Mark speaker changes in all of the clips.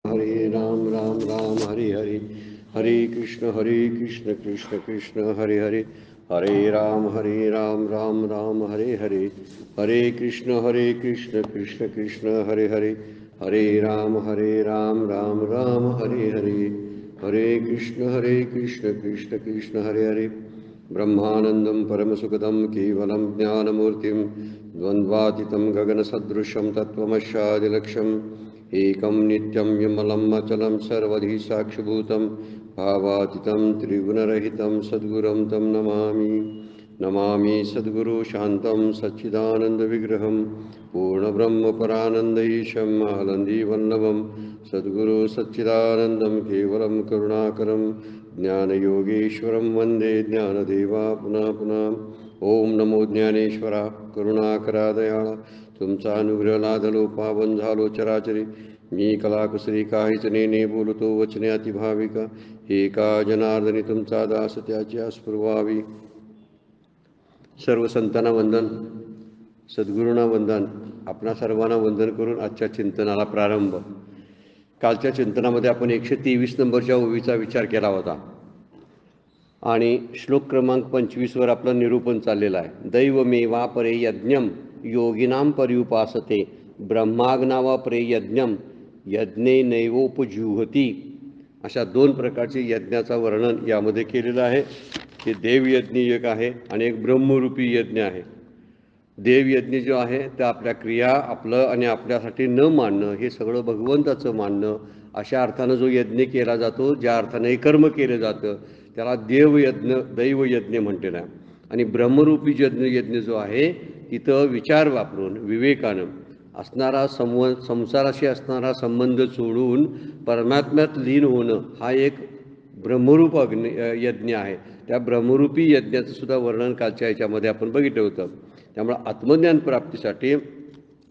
Speaker 1: हरे राम राम राम हरे हरे, हरे कृष्ण कृष्ण कृष्ण हरे हरे, हरे राम राम राम हरे हरे, हरे कृष्ण कृष्ण कृष्ण हरे हरे, हरे राम राम राम हरे हरे, हरे कृष्ण कृष्ण हरे हरे। ब्रह्मानंदं परमसुखदं केवलं ज्ञानमूर्तिं द्वन्द्वातीतं गगनसदृशं तत्त्वमस्यादिलक्ष्यम् एकं नित्यं विमलम् अचलं सर्वधि साक्षिभूतं भावातीतं त्रिगुणरहितं सद्गुरुं तं नमामि। नमामि सद्गुरु शान्तं सच्चिदानन्दविग्रहं पूर्णब्रह्मपरानन्दईशम् आनन्दीवल्लभं सद्गुरु सच्चिदानन्दं केवलं करुणाकरं ज्ञानयोगेश्वरं वन्दे ज्ञानदेवा पुनः पुनः। ओम नमो ज्ञानेश्वरा करुणाकरा दयाळा, तुमचा अनुग्रह लादलो पावन झालो चराचरी, मी कलाकुसरी काहीच नेने बोलतो वचने अतिभाविका, एका जनार्दनी तुमचा दास त्याची आस्पुरवावी। सर्व संतांना वंदन, सद्गुरूंना वंदन, आपणा सर्वांना वंदन करून आजच्या चिंतनाला प्रारंभ। कालच्या चिंतनामध्ये आपण 123 नंबरच्या ओवीचा विचार केला होता आणि श्लोक क्रमांक 25 वर आपलं निरूपण चाललेलं आहे। दैवमेवा परे यज्ञम योगिनाम पर्युपासते ब्रह्माग्नावा परे यज्ञम यज्ञे नैवोपजुहती, अशा दोन प्रकारचे यज्ञाचं वर्णन यामध्ये केलेलं आहे। ते देवयज्ञ एक आहे आणि एक ब्रह्मरूपी यज्ञ आहे। देवयज्ञ जो आहे ते आपल्या क्रिया आपलं आणि आपल्यासाठी न मानणं, हे सगळं भगवंताचं मानणं, अशा अर्थानं जो यज्ञ केला जातो, ज्या अर्थानं हे कर्म केलं जातं त्याला देवयज्ञ दैवयज्ञ म्हटलेलं आहे। आणि ब्रह्मरूपी यज्ञ जो आहे तिथं विचार वापरून विवेकानं असणारा संसाराशी असणारा संबंध सोडून परमात्म्यात लीन होणं हा एक ब्रह्मरूप यज्ञ आहे। त्या ब्रह्मरूपी यज्ञाचं सुद्धा वर्णन कालच्या याच्यामध्ये आपण बघितलं होतं। त्यामुळे आत्मज्ञान प्राप्तीसाठी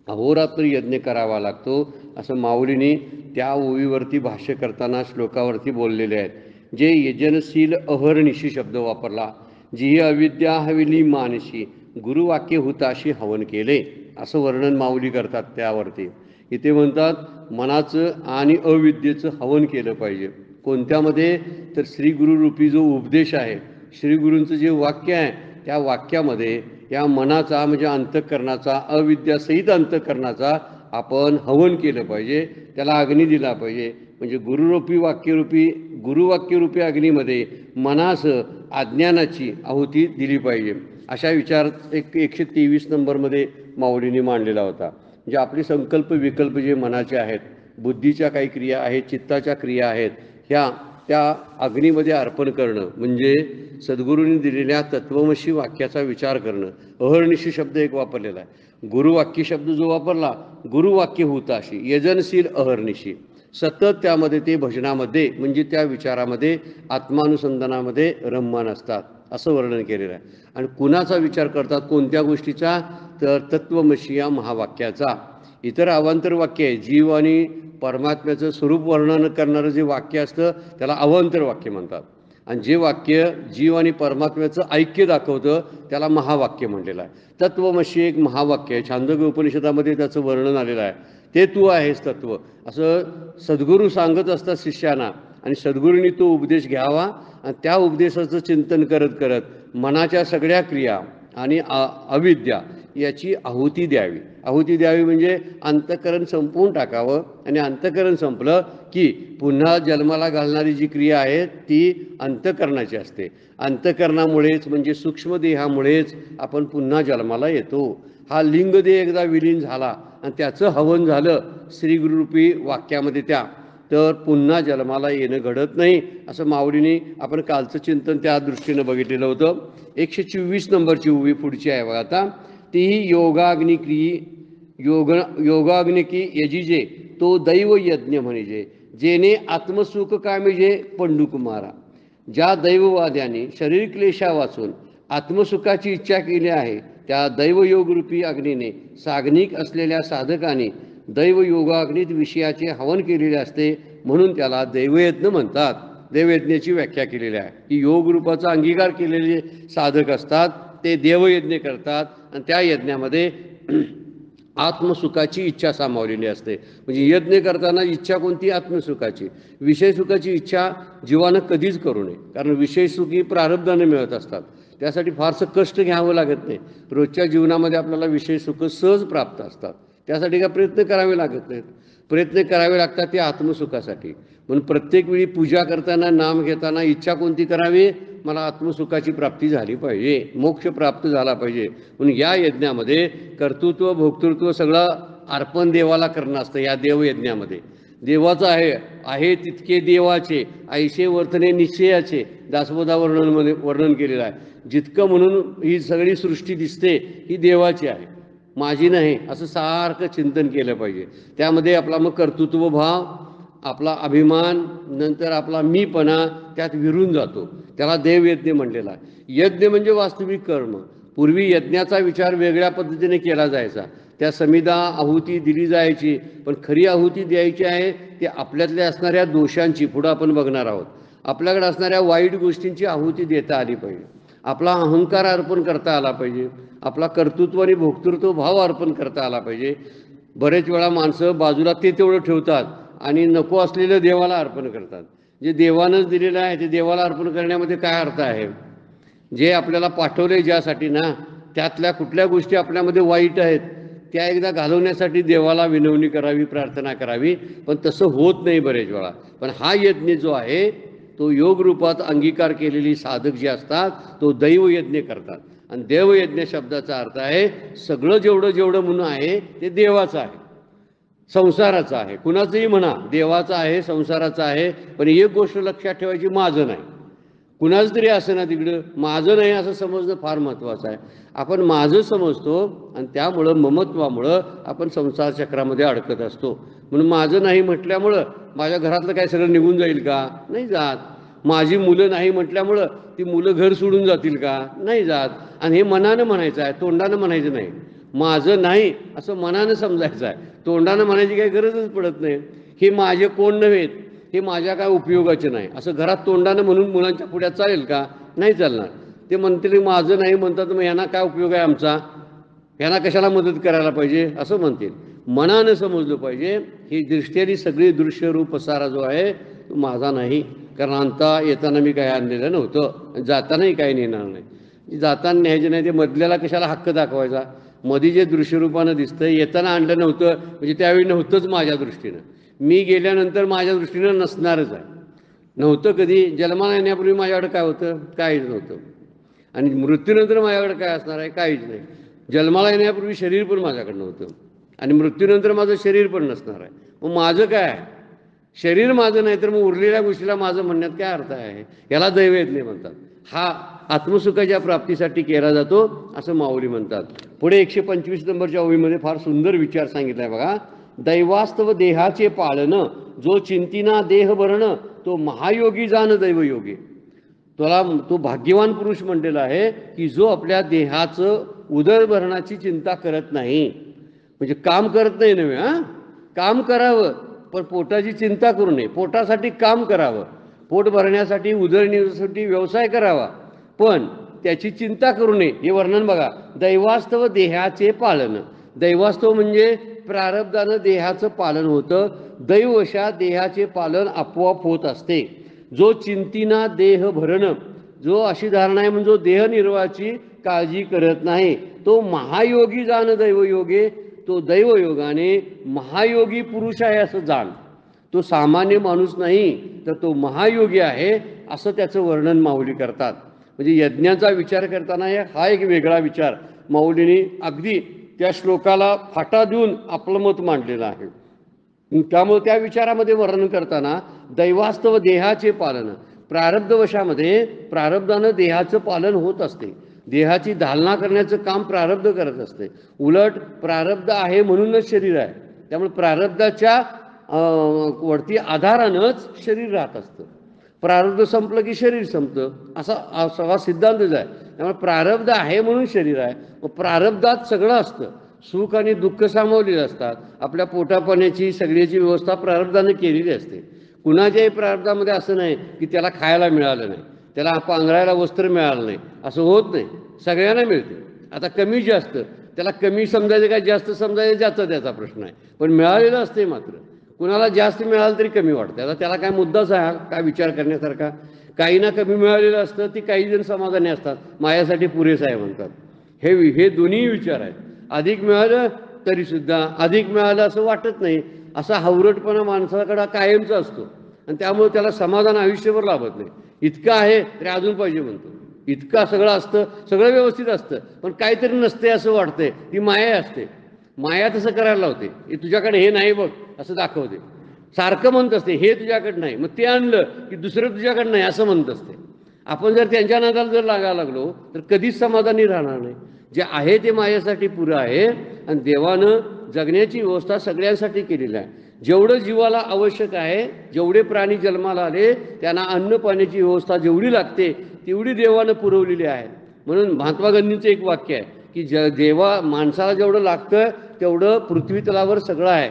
Speaker 1: अहोरात्र यज्ञ करावा लागतो असं माऊलींनी त्या ओवीवरती भाष्य करताना श्लोकावरती बोललेले आहेत। जे यजनशील अहर्निशी शब्द वापरला, जी अविद्या हविली मानशी गुरुवाक्य हुताशी हवन केले, असं वर्णन माऊली करतात त्यावरती। इथे म्हणतात मनाचं आणि अविद्येचं हवन केलं पाहिजे। कोणत्यामध्ये तर श्री गुरुरूपी जो उपदेश आहे, श्री गुरूंचं जे वाक्य आहे त्या वाक्यामध्ये या मनाचा म्हणजे अंतःकरणाचा, अविद्यासहित अंतःकरणाचा आपण हवन केलं पाहिजे, त्याला अग्नी दिला पाहिजे। म्हणजे गुरुवाक्यरूपी अग्नीमध्ये मनास अज्ञानाची आहुती दिली पाहिजे, अशा विचार 123 नंबरमध्ये माऊलींनी मांडलेला होता। म्हणजे आपले संकल्प विकल्प जे मनाचे आहेत, बुद्धीच्या काही क्रिया आहेत, चित्ताच्या क्रिया आहेत, ह्या त्या अग्नीमध्ये अर्पण करणं म्हणजे सद्गुरूंनी दिलेल्या तत्वमसी वाक्याचा विचार करणं। अहर्निशी शब्द एक वापरलेला आहे। गुरुवाक्य शब्द जो वापरला, गुरुवाक्य हुताशी यजनशील अहर्निशी, सतत त्यामध्ये ते भजनामध्ये म्हणजे त्या विचारामध्ये आत्मानुसंधानामध्ये रममान असतात, असं वर्णन केलेलं आहे। आणि कुणाचा विचार करतात, कोणत्या गोष्टीचा, तर तत्वमसी या महावाक्याचा। इतर अवांतर वाक्य आहे, जीव आणि परमात्म्याचं स्वरूप वर्णन करणारं जे वाक्य असतं त्याला अवांतर वाक्य म्हणतात। आणि जे वाक्य जीव आणि परमात्म्याचं ऐक्य दाखवतं त्याला महावाक्य म्हटलेलं आहे। तत्वमसी एक महावाक्य आहे, छांदोग्य उपनिषदामध्ये त्याचं वर्णन आलेलं आहे। ते तू आहेस तत्व, असं सद्गुरू सांगत असतात शिष्याना, आणि सद्गुरूंनी तो उपदेश घ्यावा आणि त्या उपदेशाचं चिंतन करत करत मनाच्या सगळ्या क्रिया आणि अविद्या याची आहुती द्यावी। आहुती द्यावी म्हणजे अंतःकरण संपवून टाकावं, आणि अंतःकरण संपलं की पुन्हा जन्माला घालणारी जी क्रिया आहे ती अंतःकरणाची असते। अंतःकरणामुळेच म्हणजे सूक्ष्मदेहामुळेच आपण पुन्हा जन्माला येतो। हा लिंगदेह एकदा विलीन झाला आणि त्याचं हवन झालं श्रीगुरुरूपी वाक्यामध्ये त्या, तर पुन्हा जन्माला येणं घडत नाही, असं माऊलींनी आपण कालचं चिंतन त्या दृष्टीनं बघितलेलं होतं। 124 नंबरची उभी पुढची आहे बघा आता। तीही योगाग्नि की यजिजे तो दैव यज्ञ म्हणजे, जेने आत्मसुख कामिजे पंडुकुमारा। ज्या दैववाद्याने शरीर क्लेशा वाचून आत्मसुखाची इच्छा केली आहे, त्या दैवयोगरूपी अग्नीने साग्निक असलेल्या साधकाने दैवयोगाग्नीत विषयाचे हवन केलेले असते, म्हणून त्याला दैवयज्ञ म्हणतात। देवयज्ञाची व्याख्या केलेली आहे की योगरूपाचा अंगीकार केलेले साधक असतात ते देवयज्ञ करतात, आणि त्या यज्ञामध्ये आत्मसुखाची इच्छा सामावलेली असते. म्हणजे यज्ञ करताना इच्छा कोणती? आत्मसुखाची. विषयसुखाची इच्छा जीवानं कधीच करू नये, कारण विषयसुखी प्रारब्धाने मिळत असतात. त्यासाठी फारसं कष्ट घ्यावं लागत नाही. रोजच्या जीवनामध्ये आपल्याला विषयसुख सहज प्राप्त असतात. त्यासाठी काय प्रयत्न करावे लागत नाहीत. प्रयत्न करावे लागतात ते आत्मसुखासाठी. म्हणून प्रत्येक वेळी पूजा करताना, नाम घेताना इच्छा कोणती करावी? मला आत्मसुखाची प्राप्ती झाली पाहिजे, मोक्ष प्राप्त झाला पाहिजे. म्हणून या यज्ञामध्ये कर्तृत्व भोक्तृत्व सगळं अर्पण देवाला करणं असतं. या देवयज्ञामध्ये देवाचं आहे तितके देवाचे, ऐसे वर्तने निश्चयाचे दासबोधा वर्णन केलेलं आहे. जितकं म्हणून ही सगळी सृष्टी दिसते ही देवाची आहे, माझी नाही, असं सारखं चिंतन केलं पाहिजे. त्यामध्ये आपला मग कर्तृत्व भाव, आपला अभिमान, नंतर आपला मीपणा त्यात विरून जातो. त्याला देवयज्ञ म्हणलेला आहे. यज्ञ म्हणजे वास्तविक कर्म. पूर्वी यज्ञाचा विचार वेगळ्या पद्धतीने केला जायचा. त्या समिधा आहुती दिली जायची, पण खरी आहुती द्यायची आहे ते आपल्यातल्या असणाऱ्या दोषांची. पुढं आपण बघणार आहोत. आपल्याकडे असणाऱ्या वाईट गोष्टींची आहुती देता आली पाहिजे. आपला अहंकार अर्पण करता आला पाहिजे. आपला कर्तृत्व आणि भोक्तृत्व भाव अर्पण करता आला पाहिजे. बरेच वेळा माणसं बाजूला ते तेवढं ठेवतात आणि नको असलेलं देवाला अर्पण करतात. जे देवानंच दिलेलं आहे ते देवाला अर्पण करण्यामध्ये काय अर्थ आहे? जे आपल्याला पाठवले ज्यासाठी ना, त्यातल्या कुठल्या गोष्टी आपल्यामध्ये वाईट आहेत त्या एकदा घालवण्यासाठी देवाला विनवणी करावी, प्रार्थना करावी, पण तसं होत नाही बरेच वेळा. पण हा यज्ञ जो आहे तो योग रूपात अंगीकार केलेली साधक जे असतात तो दैवयज्ञ करतात. आणि देवयज्ञ शब्दाचा अर्थ आहे सगळं जेवढं म्हणून आहे ते देवाचं आहे, संसाराचं आहे. कुणाचंही म्हणा, देवाचं आहे, संसाराचं आहे. पण एक गोष्ट लक्षात ठेवायची, माझं नाही. कुणाचं तरी असं ना तिकडं माझं नाही असं समजणं फार महत्त्वाचं आहे. आपण माझं समजतो आणि त्यामुळं ममत्वामुळं आपण संसार चक्रामध्ये अडकत असतो. म्हणून माझं नाही म्हटल्यामुळं माझ्या घरातलं काय सगळं निघून जाईल का? नाही जात. माझी मुलं नाही म्हटल्यामुळं ती मुलं घर सोडून जातील का? नाही जात. आणि हे मनानं म्हणायचं आहे, तोंडानं म्हणायचं नाही. माझं नाही असं मनानं समजायचं आहे, तोंडानं म्हणायची काही गरजच पडत नाही. हे माझे कोण नव्हेत, हे माझ्या काय उपयोगाचे नाही असं घरात तोंडानं म्हणून मुलांच्या पुढ्यात चालेल का? नाही चालणार. ते म्हणतील माझं नाही म्हणतात, मग यांना काय उपयोग आहे आमचा, यांना कशाला मदत करायला पाहिजे असं म्हणतील. मनानं समजलं पाहिजे ही दृष्टीने सगळी दृश्यरूप सारा जो आहे तो माझा नाही. कारण आणता येताना मी काही आणलेलं नव्हतं, जातानाही काही नेणार नाही. जाताना न्यायचे नाही, ते मधल्याला कशाला हक्क दाखवायचा? मध्ये जे दृश्यरूपानं दिसतं येताना आणलं नव्हतं म्हणजे त्यावेळी नव्हतंच माझ्या दृष्टीनं. मी गेल्यानंतर माझ्या दृष्टीनं नसणारच आहे. नव्हतं कधी. जन्माला येण्यापूर्वी माझ्याकडे काय होतं? काहीच नव्हतं. आणि मृत्यूनंतर माझ्याकडे काय असणार आहे? काहीच नाही. जन्माला येण्यापूर्वी शरीर पण माझ्याकडे नव्हतं आणि मृत्यूनंतर माझं शरीर पण नसणार आहे. मग माझं काय आहे? शरीर माझं नाही तर मग उरलेल्या गोष्टीला माझं म्हणण्यात काय अर्थ आहे? याला दैवयज्ञ म्हणतात. हा आत्मसुखाच्या प्राप्तीसाठी केला जातो असं माऊली म्हणतात. पुढे 125 नंबरच्या ओळीमध्ये फार सुंदर विचार सांगितला आहे बघा. दैवास्तव देहाचे पाळन, जो चिंतिना देह भरण, तो महायोगी जाण दैवयोगी. तो भाग्यवान पुरुष म्हणलेला आहे की जो आपल्या देहाचं उदरभरणाची चिंता करत नाही. म्हणजे काम करत नाही नव्हे, काम करावं पण पोटाची चिंता करू नये. पोटासाठी काम करावं, पोट भरण्यासाठी, उदरनिर्वाहासाठी व्यवसाय करावा, पण त्याची चिंता करू नये. हे वर्णन बघा. दैवास्तव देहाचे पालन. दैवास्तव म्हणजे प्रारब्धानं देहाचं पालन होतं. दैवशा देहाचे पालन आपोआप होत असते. जो चिंतिना देह भरण, जो अशी धारणा आहे म्हणजे जो देहनिर्वाहाची काळजी करत नाही, तो महायोगी जाण दैवयोगे. तो दैवयोगाने महायोगी पुरुष आहे असं जाण. तो सामान्य माणूस नाही तर तो महायोगी आहे असं त्याचं वर्णन माऊली करतात. म्हणजे यज्ञाचा विचार करताना हा एक वेगळा विचार माऊलींनी अगदी त्या श्लोकाला फाटा देऊन आपलं मत मांडलेलं आहे. त्यामुळे त्या विचारामध्ये वर्णन करताना दैवास्तव देहाचे पालन, प्रारब्धवशामध्ये प्रारब्धानं देहाचं पालन होत असते. देहाची धालना करण्याचं काम प्रारब्ध करत असते. उलट प्रारब्ध आहे म्हणूनच शरीर आहे. त्यामुळे प्रारब्धाच्या वरती आधारानंच शरीर राहत असतं. प्रारब्ध संपलं की शरीर संपतं असा सगळा सिद्धांतच आहे. त्यामुळे प्रारब्ध आहे म्हणून शरीर आहे. मग प्रारब्धात सगळं असतं. सुख आणि दुःख सामावलेली असतात. आपल्या पोटापाण्याची सगळ्याची व्यवस्था प्रारब्धाने केलेली असते. कुणाच्याही प्रारब्धामध्ये असं नाही की त्याला खायला मिळालं नाही, त्याला पांघरायला वस्त्र मिळालं नाही, असं होत नाही. सगळ्यांना मिळते. आता कमी जास्त त्याला कमी समजायचं काय जास्त समजायचं ज्याचा त्याचा प्रश्न आहे, पण मिळालेलं असते मात्र कुणाला जास्त मिळालं तरी कमी वाटतं. आता त्याला काय मुद्दाच आहे काय विचार करण्यासारखा. काहींना कमी मिळालेलं असतं ती काही जण समाधानी असतात, माझ्यासाठी पुरेसं आहे म्हणतात. हे दोन्ही विचार आहेत. अधिक मिळालं तरीसुद्धा अधिक मिळालं असं वाटत नाही, असा हावरटपणा माणसाकडे कायमचा असतो आणि त्यामुळे त्याला समाधान आयुष्यभर लाभत नाही. इतकं आहे तरी अजून पाहिजे म्हणतो, इतकं सगळं असतं, सगळं व्यवस्थित असतं, पण काहीतरी नसते असं वाटतंय. ती माया असते. माया तसं करायला लावते, हे तुझ्याकडे हे नाही बघ असं दाखवते. सारखं म्हणत असते हे तुझ्याकडे नाही, मग ते आणलं की दुसरं तुझ्याकडे नाही असं म्हणत असते. आपण जर त्यांच्या नादाला जर लागायला लागलो तर कधीच समाधानी राहणार नाही. जे आहे ते माझ्यासाठी पुरं आहे आणि देवानं जगण्याची व्यवस्था सगळ्यांसाठी केलेली आहे. जेवढं जीवाला आवश्यक आहे, जेवढे प्राणी जन्माला आले त्यांना अन्न पाण्याची व्यवस्था जेवढी लागते तेवढी देवानं पुरवलेली आहे. म्हणून महात्मा गांधींचं एक वाक्य आहे की देवा माणसाला जेवढं लागतं तेवढं पृथ्वी तलावर सगळं आहे,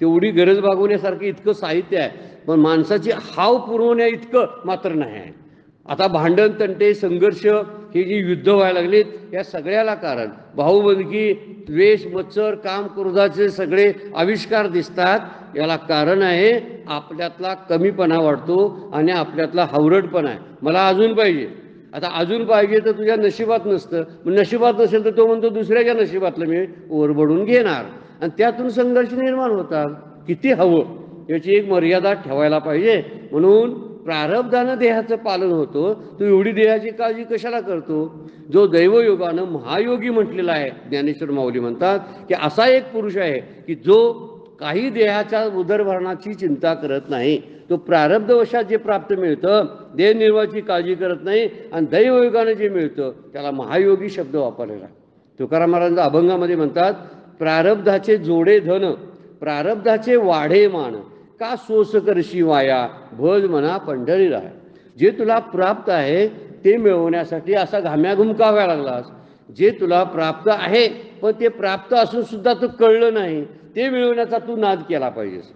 Speaker 1: तेवढी गरज भागवण्यासारखं इतकं साहित्य आहे, पण माणसाची हाव पुरवण्या इतकं मात्र नाही आहे. आता भांडण तंटे संघर्ष हे जी युद्ध व्हायला लागलेत या सगळ्याला कारण भाऊबंदकी द्वेष मत्सर काम क्रोधाचे सगळे आविष्कार दिसतात. याला कारण आहे आपल्यातला कमीपणा वाढतो आणि आपल्यातला हावरटपणा आहे. मला अजून पाहिजे. आता अजून पाहिजे तर तुझ्या नशिबात नसतं, मग नशिबात नसेल तर तो म्हणतो दुसऱ्याच्या नशिबातलं मी ओरबडून घेणार आणि त्यातून संघर्ष निर्माण होतात. किती हवं याची एक मर्यादा ठेवायला पाहिजे. म्हणून प्रारब्धानं देहाचं पालन होतं. तू एवढी देहाची काळजी कशाला करतो? जो दैवयोगानं महायोगी म्हटलेला आहे, ज्ञानेश्वर माऊली म्हणतात की असा एक पुरुष आहे की जो काही देहाच्या उदरभरणाची चिंता करत नाही. तो प्रारब्धवशात जे प्राप्त मिळतं देहनिर्वाहाची काळजी करत नाही आणि दैवयोगानं जे मिळतं त्याला महायोगी शब्द वापरलेला. तुकाराम महाराज अभंगामध्ये म्हणतात प्रारब्धाचे जोडे धन प्रारब्धाचे वाढे मान का सोस करशी वाया भज म्हणा पंढरी राय. जे तुला प्राप्त आहे ते मिळवण्यासाठी असा घाम्याघूम का व्हायला लागलास? जे तुला प्राप्त आहे पण ते प्राप्त असून सुद्धा तू कळलं नाही, ते मिळवण्याचा तू नाद केला पाहिजेस.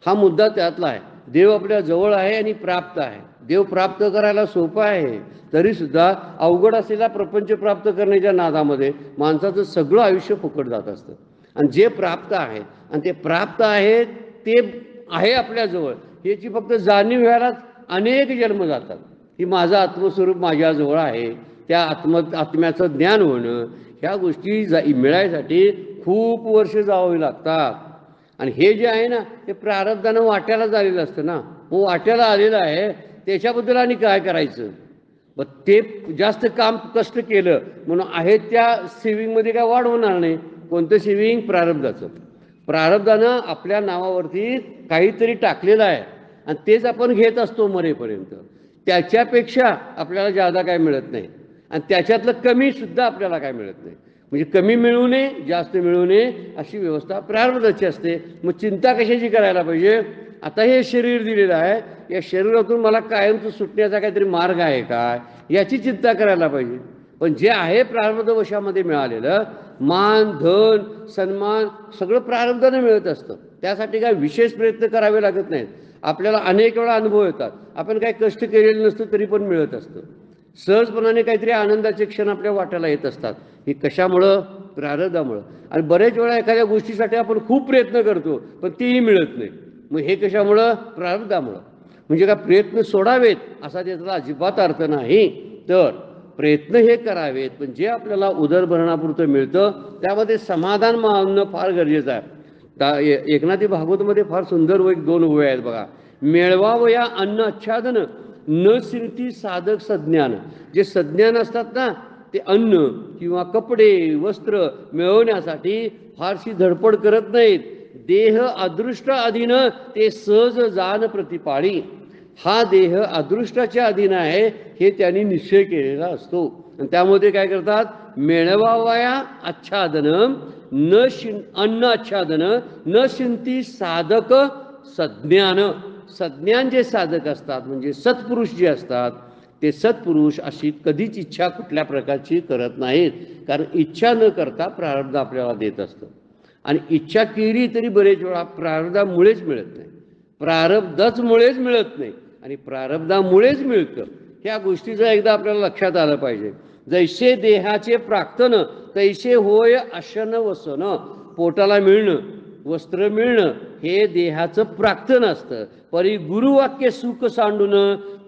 Speaker 1: हा मुद्दा त्यातला आहे. देव आपल्या जवळ आहे आणि प्राप्त आहे. देव प्राप्त करायला सोपं आहे, तरीसुद्धा अवघड असलेला प्रपंच प्राप्त करण्याच्या नादामध्ये माणसाचं सगळं आयुष्य फुकट जात असतं. आणि जे प्राप्त आहे आणि ते प्राप्त आहे ते आहे आपल्याजवळ याची फक्त जाणीव व्हायलाच अनेक जन्म जातात. की माझं आत्मस्वरूप माझ्याजवळ आहे, त्या आत्म्याचं ज्ञान होणं ह्या गोष्टी मिळायसाठी खूप वर्ष जावी लागतात. आणि हे जे आहे ना ते प्रारब्धानं वाट्याला झालेलं असतं ना, मग वाट्याला आलेलं आहे त्याच्याबद्दल आणि काय करायचं? मग ते जास्त काम कष्ट केलं म्हणून आहे त्या सेविंगमध्ये काय वाढ होणार नाही. कोणतं सेविंग? प्रारब्धाचं. प्रारब्धानं आपल्या नावावरती काहीतरी टाकलेलं आहे आणि तेच आपण घेत असतो मरेपर्यंत. त्याच्यापेक्षा आपल्याला जादा काय मिळत नाही आणि त्याच्यातलं कमी सुद्धा आपल्याला काय मिळत नाही. म्हणजे कमी मिळू नये जास्त मिळू नये अशी व्यवस्था प्रारब्धाची असते. मग चिंता कशाची करायला पाहिजे? आता हे शरीर दिलेलं आहे, या शरीरातून मला कायमचं सुटण्याचा काहीतरी मार्ग आहे काय याची चिंता करायला पाहिजे. पण जे आहे प्रारब्धवशामध्ये मिळालेलं मान धन सन्मान सगळं प्रारब्धानं मिळत असतं. त्यासाठी काय विशेष प्रयत्न करावे लागत नाहीत. आपल्याला अनेक वेळा अनुभव येतात, आपण काही कष्ट केलेलं नसतं तरी पण मिळत असतं. सहजपणाने काहीतरी आनंदाचे क्षण आपल्या वाट्याला येत असतात. हे कशामुळं? प्रारब्धामुळं. आणि बरेच वेळा एखाद्या गोष्टीसाठी आपण खूप प्रयत्न करतो पण तीही मिळत नाही. मग हे कशामुळं? प्रारब्धामुळं. म्हणजे का प्रयत्न सोडावेत असा त्याचा अजिबात अर्थ नाही, तर प्रयत्न हे करावेत. पण जे आपल्याला उदरभरणापुरतं मिळतं त्यामध्ये समाधान मानणं फार गरजेचं आहे. एकनाथी भागवतमध्ये फार सुंदर एक दोन ओव्या आहेत बघा. मेळवावया अन्न आच्छादन न सिंती साधक सज्ञान. जे सज्ञान असतात ना ते अन्न किंवा कपडे वस्त्र मिळवण्यासाठी फारशी धडपड करत नाहीत. देह अदृष्ट अधीन ते सहज जान प्रतिपाळी. हा देह अदृष्टाच्या अधीन आहे हे त्यांनी निश्चय केलेला असतो. आणि त्यामध्ये काय करतात? मेळवावया आच्छादन न अन्न आच्छादन न शिंती साधक सज्ञान. सज्ञान जे साधक असतात म्हणजे सत्पुरुष जे असतात ते सत्पुरुष अशी कधीच इच्छा कुठल्या प्रकारची करत नाहीत. कारण इच्छा न करता प्रारब्ध आपल्याला देत असतं आणि इच्छा केली तरी बरेच वेळा प्रारब्धामुळेच मिळत नाही. प्रारब्धच मुळेच मिळत नाही आणि प्रारब्धामुळेच मिळतं. ह्या गोष्टीचं एकदा आपल्याला लक्षात आलं पाहिजे. जैसे देहाचे प्राक्तन तैसे होय अशन वसन. पोटाला मिळणं, वस्त्र मिळणं हे देहाचं प्राक्तन असतं. परी गुरुवाक्य सुख सांडून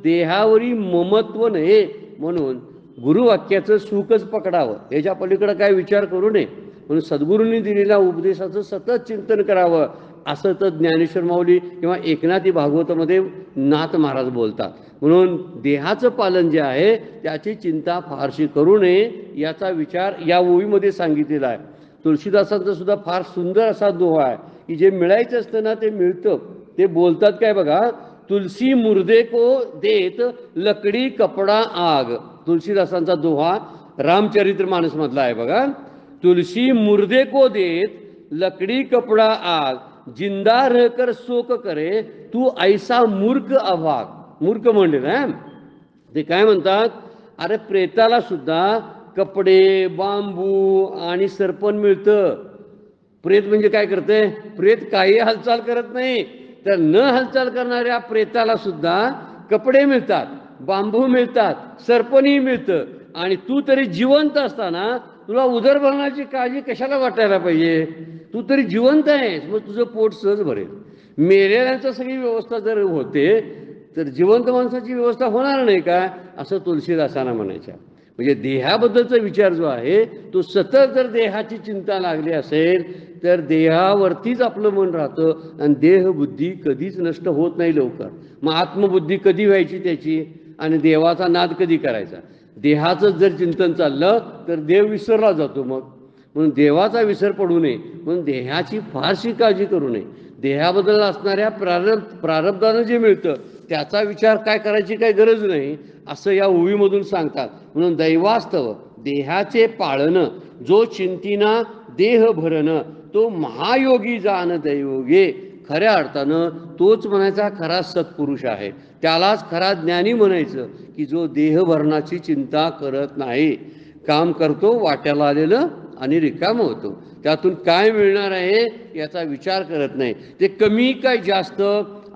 Speaker 1: देहावरी ममत्व नये. म्हणून गुरुवाक्याचं सुखच पकडावं, याच्या पलीकडे काय विचार करू नये. म्हणून सद्गुरूंनी दिलेल्या उपदेशाचं सतत चिंतन करावं, असं तर ज्ञानेश्वर माऊली किंवा एकनाथी भागवतामध्ये नाथ महाराज बोलतात. म्हणून देहाचं पालन जे आहे त्याची चिंता फारशी करू नये, याचा विचार या ओवीमध्ये सांगितलेला आहे. तुळशीदासांचा सुद्धा फार सुंदर असा दोहा आहे की जे मिळायचं असतं ना ते मिळतं. ते बोलतात काय बघा, तुलसी मुर्दे को देत लकडी कपडा आग. तुलसीदासांचा दोहा रामचरित्र मानस मधला आहे बघा. तुलसी मुर्दे को देत लकडी कपडा आग, जिंदा रहकर शोक करे तू ऐसा मूर्ख अभाग. मूर्ख म्हणले ना ते काय म्हणतात, अरे प्रेताला सुद्धा कपडे, बांबू आणि सरपण मिळतं. प्रेत म्हणजे काय करते, प्रेत काही हालचाल करत नाही, तर न हालचाल करणाऱ्या प्रेताला सुद्धा कपडे मिळतात, बांबू मिळतात, सरपणही मिळतं. आणि तू तरी जिवंत असताना तुला उदरभरणाची काळजी कशाला वाटायला पाहिजे. तू तरी जिवंत आहेस, मग तुझं पोट सहज भरेल. मेलेल्यांची सगळी व्यवस्था जर होते तर जिवंत माणसाची व्यवस्था होणार नाही का, असं तुलसीदासांना म्हणायचं. म्हणजे देहाबद्दलचा विचार जो आहे तो सतत जर देहाची चिंता लागली असेल तर देहावरतीच आपलं मन राहतं आणि देहबुद्धी कधीच नष्ट होत नाही लवकर. मग आत्मबुद्धी कधी व्हायची त्याची, आणि देवाचा नाद कधी करायचा. देहाचं जर चिंतन चाललं तर देव विसरला जातो. मग म्हणून देवाचा विसर पडू नये, म्हणून देहाची फारशी काळजी करू नये. देहाबद्दल असणाऱ्या प्रारब्धानं जे मिळतं त्याचा विचार काय करायची काही गरज नाही, असं या ओवीमधून सांगतात. म्हणून दैवास्तव देहाचे पाळणं, जो चिंतिना देह भरणं, तो महायोगी जाण दैवोगे. खऱ्या अर्थानं तोच म्हणायचा खरा सत्पुरुष आहे. त्यालाच खरा ज्ञानी म्हणायचं की जो देहभरणाची चिंता करत नाही. काम करतो वाट्याला आलेलं आणि रिकाम होतो, त्यातून काय मिळणार आहे याचा विचार करत नाही. ते कमी काय जास्त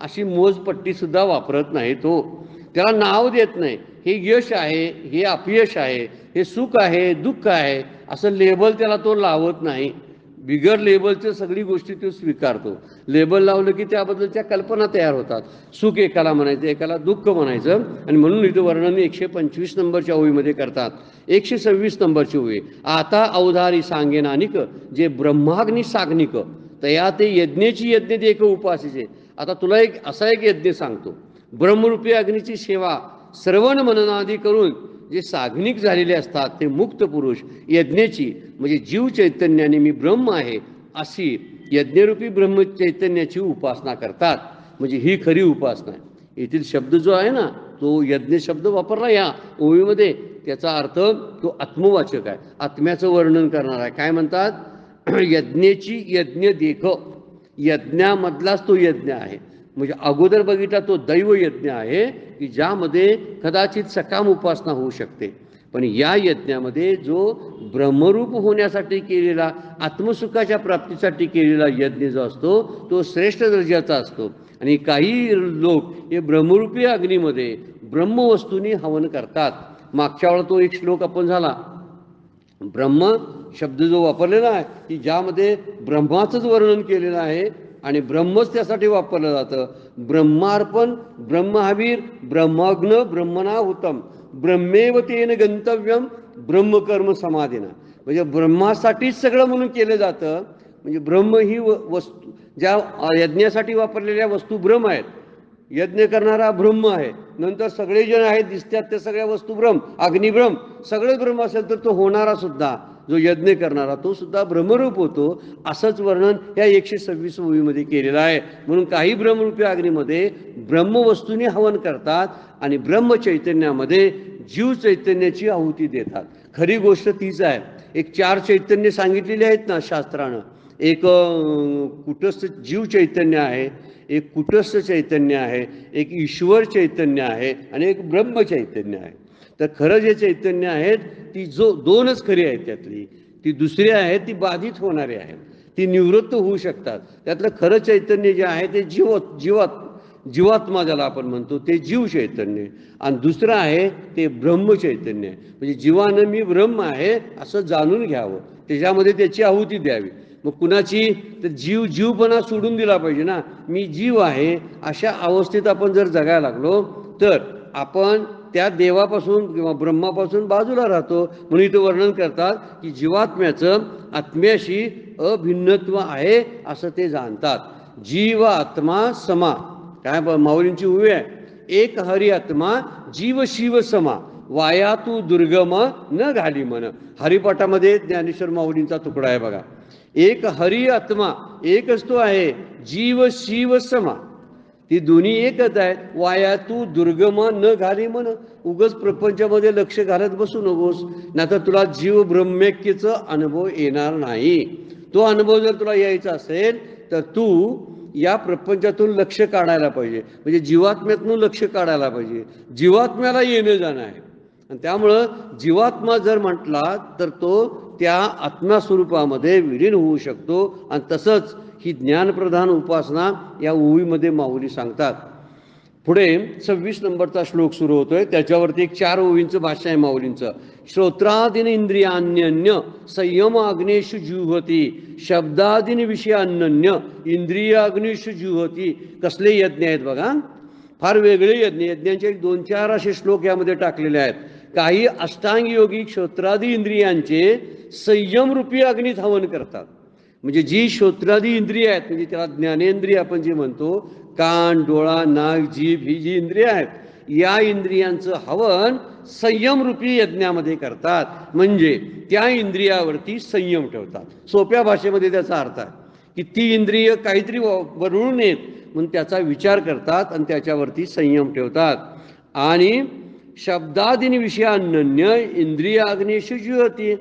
Speaker 1: अशी मोजपट्टीसुद्धा वापरत नाही. तो त्याला नाव देत नाही. हे यश आहे, हे अपयश आहे, हे सुख आहे, दुःख आहे, असं लेबल त्याला तो लावत नाही. बिगर लेबलच्या सगळी गोष्टी तो स्वीकारतो. लेबल लावलं की त्याबद्दलच्या कल्पना तयार होतात. सुख एकाला म्हणायचं, एकाला दुःख म्हणायचं. आणि म्हणून इथं वर्णन 125 नंबरच्या ओवीमध्ये करतात. 126 नंबरची ओवी, आता अवधारी सांगे नानिक, जे ब्रह्माग्नी साग्निक तया ते यज्ञेची यज्ञ देख उपासीचे. आता तुला असा एक यज्ञ सांगतो. ब्रह्मरूपी अग्नीची सेवा श्रवण मननादी करून जे साग्निक झालेले असतात ते मुक्त पुरुष यज्ञेची म्हणजे जीव चैतन्याने मी ब्रह्म आहे अशी यज्ञरूपी ब्रह्म चैतन्याची उपासना करतात. म्हणजे ही खरी उपासना आहे. येथील शब्द जो आहे ना तो यज्ञ शब्द वापरला या ओवीमध्ये, त्याचा अर्थ तो आत्मवाचक आहे, आत्म्याचं वर्णन करणार आहे. काय म्हणतात, यज्ञेची यज्ञ देख, यज्ञामधलाच तो यज्ञ आहे. म्हणजे अगोदर बघितला तो दैव यज्ञ आहे की ज्यामध्ये कदाचित सकाम उपासना होऊ शकते. पण या यज्ञामध्ये जो ब्रह्मरूप होण्यासाठी केलेला, आत्मसुखाच्या प्राप्तीसाठी केलेला यज्ञ जो असतो तो श्रेष्ठ दर्जाचा असतो. आणि काही लोक हे ब्रह्मरूपी अग्नीमध्ये ब्रह्मवस्तूंनी हवन करतात. मागच्या वेळा तो एक श्लोक आपण झाला, ब्रह्म शब्द जो वापरलेला आहे की ज्यामध्ये ब्रह्माचंच वर्णन केलेलं आहे आणि ब्रह्मच त्यासाठी वापरलं जातं. ब्रह्मार्पण, ब्रह्महवीर, ब्रह्मग्न, ब्रह्मणाहुतम, ब्रह्मेव तेन गंतव्यम, ब्रह्मकर्म समाधीना. म्हणजे ब्रह्मासाठीच सगळं म्हणून केलं जातं. म्हणजे ब्रह्म ही वस्तू, ज्या यज्ञासाठी वापरलेल्या वस्तू ब्रह्म आहेत. यज्ञ करणारा ब्रह्म आहे, नंतर सगळे जण आहेत दिसतात त्या सगळ्या वस्तू ब्रह्म, अग्निब्रह्म, सगळे ब्रह्म असेल तर तो होणारा सुद्धा जो यज्ञ करणारा तो सुद्धा ब्रह्मरूप होतो. असंच वर्णन या 126 ओवीमध्ये केलेलं आहे. म्हणून काही ब्रह्मरूपी अग्नीमध्ये ब्रह्मवस्तूंनी हवन करतात आणि ब्रह्मचैतन्यामध्ये जीव चैतन्याची आहुती देतात. खरी गोष्ट तीच आहे. एक 4 चैतन्य सांगितलेली आहेत ना शास्त्रानं. एक कुटस्थ जीव चैतन्य आहे, एक कुटस्थ चैतन्य आहे, एक ईश्वर चैतन्य आहे आणि एक ब्रह्म चैतन्य आहे. तर खरं जे चैतन्य आहेत ती जो 2च खरी आहेत, त्यातली ती दुसरी आहेत ती बाधित होणारी आहेत, ती निवृत्त होऊ शकतात. त्यातलं खरं चैतन्य जे आहे ते जीवात्मा ज्याला आपण म्हणतो ते जीव चैतन्य, आणि दुसरं आहे ते ब्रह्म चैतन्य आहे. म्हणजे जीवानं मी ब्रह्म आहे असं जाणून घ्यावं, त्याच्यामध्ये त्याची आहुती द्यावी. मग कुणाची तर जीवपणा सोडून दिला पाहिजे ना. मी जीव आहे अशा अवस्थेत आपण जर जगायला लागलो तर आपण त्या देवापासून किंवा ब्रह्मापासून बाजूला राहतो. म्हणून इथं वर्णन करतात की जीवात्म्याचं आत्म्याशी अभिन्नत्व आहे असं ते जाणतात. जीव आत्मा समा, काय माऊलींची उभी आहे, एक हरी आत्मा जीव शिव समा, वाया तू दुर्गम न घाली मन. हरिपाठामध्ये ज्ञानेश्वर माऊलींचा तुकडा आहे बघा. एक हरी आत्मा, एकच तो आहे, जीव शिव समा, ती दोन्ही एकच आहेत. वाया तू दुर्गम न घाली मन. उगच प्रपंचामध्ये लक्ष घालत बसू नकोस, नाहीतर तुला जीव ब्रह्मैक्यचा अनुभव येणार नाही. तो अनुभव जर तुला यायचा असेल तर तू या प्रपंचातून लक्ष काढायला पाहिजे, म्हणजे जीवात्म्यातून लक्ष काढायला पाहिजे. जीवात्म्याला येणं जाणं आहे, आणि त्यामुळं जीवात्मा जर म्हटला तर तो त्या आत्म्यास्वरूपामध्ये विलीन होऊ शकतो. आणि तसंच ही ज्ञानप्रधान उपासना या ओवीमध्ये माऊली सांगतात. पुढे 26 नंबरचा श्लोक सुरू होतोय, त्याच्यावरती एक 4 ओवींचं भाष्य आहे माऊलींचं. श्रोत्रादीन इंद्रियान्यन्य संयम अग्नेषु जुहती, शब्दादीन विषयान्यन्य इंद्रिय अग्निषु जुहती. कसले यज्ञ आहेत बघा, फार वेगळे यज्ञ. यज्ञांचे 2-4 असे श्लोक यामध्ये टाकलेले आहेत. काही अष्टांग योगी श्रोत्रादी इंद्रियांचे संयमरूपी अग्नीत हवन करतात. म्हणजे जी श्रोत्रादी इंद्रिय आहेत, म्हणजे त्याला ज्ञानेंद्रिय आपण जे म्हणतो, कान, डोळा, नाक, जीभ ही जी इंद्रिय आहेत, या इंद्रियांचं हवन संयमरूपी यज्ञामध्ये करतात. म्हणजे त्या इंद्रियावरती संयम ठेवतात. सोप्या भाषेमध्ये त्याचा अर्थ आहे की ती इंद्रिय काहीतरी वरळू नयेत म्हणून त्याचा विचार करतात आणि त्याच्यावरती संयम ठेवतात. आणि शब्दादीन विषयान्यन्य इंद्रियाग्नेषु जुहती,